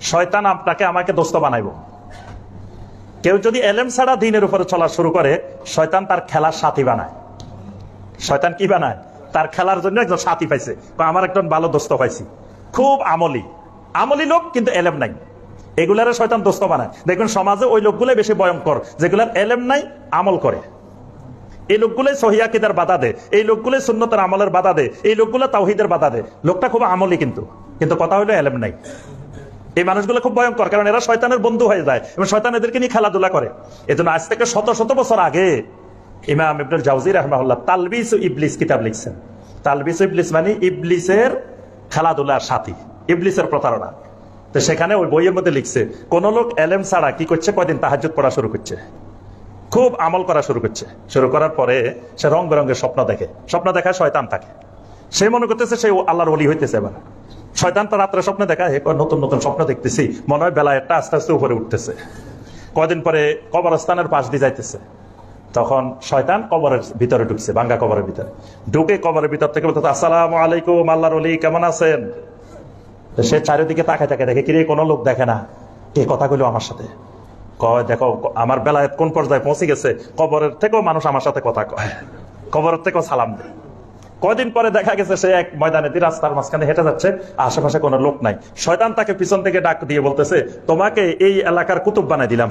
শয়তান আপনাকে আমাকে দোস্ত বানাইব। কেউ যদি এলেম ছাড়া দ্বীনের উপরে চলা শুরু করে, শয়তান তার খেলার সাথী বানায়। শয়তান কি বানায়? তার খেলার জন্য একজন সাথী পাইছে, আমার একজন ভালো দোস্ত পাইছি, খুব আমলি লোক কিন্তু এলেম নাই, এগুলারে শয়তান দোস্ত বানায়। দেখবেন সমাজে ওই লোকগুলোই বেশি ভয়ঙ্কর যেগুলার এলেম নাই, আমল করে। এই লোকগুলোই সহিহ আকীদার বাধা দেয়, এই লোকগুলোই সুন্নতের আমলের বাধা দেয়, এই লোকগুলো তাওহীদের বাধা দেয়। লোকটা খুব আমলি কিন্তু কথা হইলো এলেম নাই। এই মানুষগুলো খুব ভয়ঙ্কর, কারণ এরা শয়তানের বন্ধু হয়ে যায় এবং শয়তান এদেরকে নিয়ে খেলাধুলা করে। এজন্য আজ থেকে শত শত বছর আগে ইমাম ইবনুল জাওজি রাহিমাহুল্লাহ তালবিস ইবলিস কিতাব লিখছেন। তালবিস ইবলিস মানে ইবলিসের খেলাধুলার সাথী, ইবলিসের প্রতারণা। তো সেখানে ওই বইয়ের মধ্যে লিখছে, কোন লোক এলেম ছাড়া কি করছে, কয়দিন তাহাজ্জুদ পড়া শুরু করছে, খুব আমল করা শুরু করছে। শুরু করার পরে সে রং বেরঙের স্বপ্ন দেখে, স্বপ্ন দেখায় শয়তান থাকে, সে মনে করতেছে সে আল্লাহর ওলি হইতেছে। এবার শয়তান তো রাত্রে স্বপ্নে দেখায়, নতুন নতুন স্বপ্ন দেখতেছি, মনে হয় বেলা একটা আস্তে আস্তে উপরে উঠতেছে। কয়দিন পরে কবরস্থানের পাশ দিয়ে যাইতেছে, তখন শয়তান কবরের ভিতরে ঢুকছে, ভাঙ্গা কবরের ভিতরে ঢুকে কবরের ভিতর থেকে বলতে, আসসালামু আলাইকুম আল্লাহর ওলি, কেমন আছেন? সে চারিদিকে তাকায় তাকায় দেখে, কিরে কোনো লোক দেখে না, কে কথা কইলো আমার সাথে? কয়, দেখো আমার বেলায় কোন পর্যায়ে পৌঁছে গেছে, কবরের থেকেও মানুষ আমার সাথে কথা কয়, কবরের থেকেও সালাম দেয়। কয়দিন পরে দেখা গেছে সে এক ময়দানে রাস্তার মাঝখানে হেঁটে যাচ্ছে, আশেপাশে কোনো লোক নাই। শয়তান তাকে পিছন থেকে ডাক দিয়ে বলতেছে, তোমাকে এই এলাকার কুতুব বানাই দিলাম।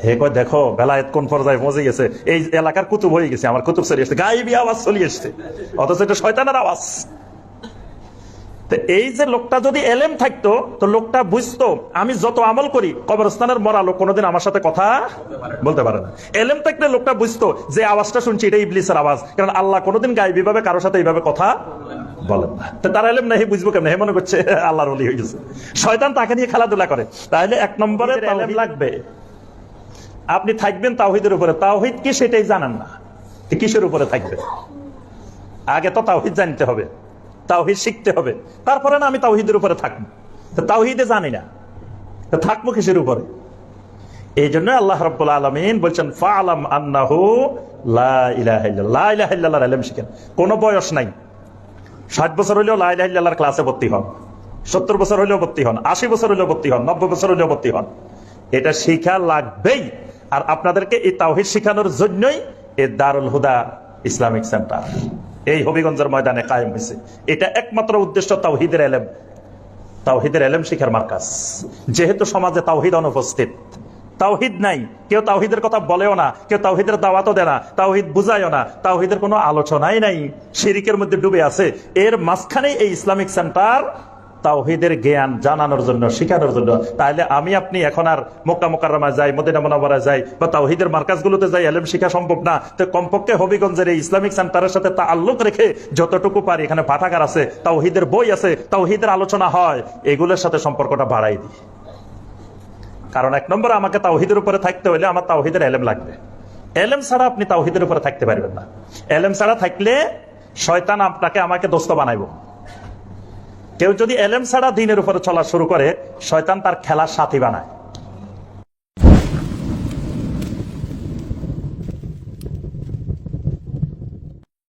হে কয়, দেখো বেলায়েত কোন পর্যায়ে পৌঁছে গেছে, এই এলাকার কুতুব হয়ে গেছে, আমার কুতুব চলে এসছে, গায়েবী আওয়াজ চলে এসছে, অথচ এটা শয়তানের আওয়াজ। এই যে লোকটা যদি এলেম থাকতো, তো লোকটা বুঝতো আমি যত আমল করি, কবরস্থানের মরা লোক কোনোদিন আমার সাথে কথা বলতে পারে না। এলেম থাকলে লোকটা বুঝতো যে আওয়াজটা শুনছি এটা ইবলিসের আওয়াজ, কারণ আল্লাহ কোনোদিন গায়েবী ভাবে কারোর সাথে এইভাবে কথা বলেন না। তো তার এলেম নাই, বুঝবো কেমন? হে মনে করছে আল্লাহর ওলি হয়ে গেছে। শয়তান তাকে নিয়ে খেলাধুলা করে। তাহলে এক নম্বরে এলেম লাগবে। আপনি থাকবেন তাওহীদের উপরে, তাওহীদ কি সেটাই জানেন না, কিসের উপরে থাকবে? আগে তো তাওহীদ জানতে হবে, তাওহীদ শিখতে হবে, তারপরে না আমি তাওহীদের উপরে থাকবো। তাওহীদে জানি না, থাকবো কিসের উপরে? এই জন্য আল্লাহ রাব্বুল আলামিন বলছেন, ফাআলাম আন্নাহু লা ইলাহা ইল্লাল্লাহ, লা ইলাহা ইল্লাল্লাহর ইলম শিখেন। কোনো বয়স নাই, 60 বছর হইলেও লা ইলাহা ইল্লাল্লাহর ক্লাসে ভর্তি হন, 70 বছর হইলেও ভর্তি হন, 80 বছর হইলেও ভর্তি হন, 90 বছর হইলেও ভর্তি হন, এটা শিখা লাগবেই। আর আপনাদেরকে এই তাওহীদ শিখানোর জন্যই এই দারুল হুদা ইসলামিক সেন্টার এই হবিগঞ্জের ময়দানে কায়েম হয়েছে। এটা একমাত্র উদ্দেশ্য তাওহীদের এলেম, তাওহীদের এলেম শিখার মার্কাজ। যেহেতু সমাজে তাওহীদ অনুপস্থিত, তাওহীদ নাই, কেউ তাওহীদের কথা বলেও না, কেউ তাওহীদের দাওয়াতও দেয় না, তাওহীদ বুঝায়ও না, তাওহীদের কোনো আলোচনাই নাই, শিরিকের মধ্যে ডুবে আছে। এর মাঝখানেই এই ইসলামিক সেন্টার তাওহীদের জ্ঞান জানানোর জন্য, শিখানোর জন্য। তাহলে আমি আপনি এখন আর মক্কা মুকাররমায় যাই, মদিনা মুনাওয়ারায় যাই, বা তাওহীদের মার্কাজগুলোতে যাই, এলেম শিখা সম্ভব না। তো কমপক্ষে হবিগঞ্জের এই ইসলামিক সেন্টারের সাথে তাআল্লুক রেখে যতটুকু পারি, এখানে পাঠাগার আছে, তাওহীদের বই আছে, তাওহীদের আলোচনা হয়, এগুলোর সাথে সম্পর্কটা বাড়াই দিই। কারণ এক নম্বরে আমাকে তাওহীদের উপরে থাকতে হলে আমার তাওহীদের এলেম লাগবে। এলেম ছাড়া আপনি তাওহীদের উপরে থাকতে পারবেন না। এলেম ছাড়া থাকলে শয়তান আপনাকে আমাকে দোস্ত বানাইব। কেউ যদি এলেম ছাড়া দ্বীনের উপরে চলা শুরু করে, শয়তান তার খেলার সাথী বানায়।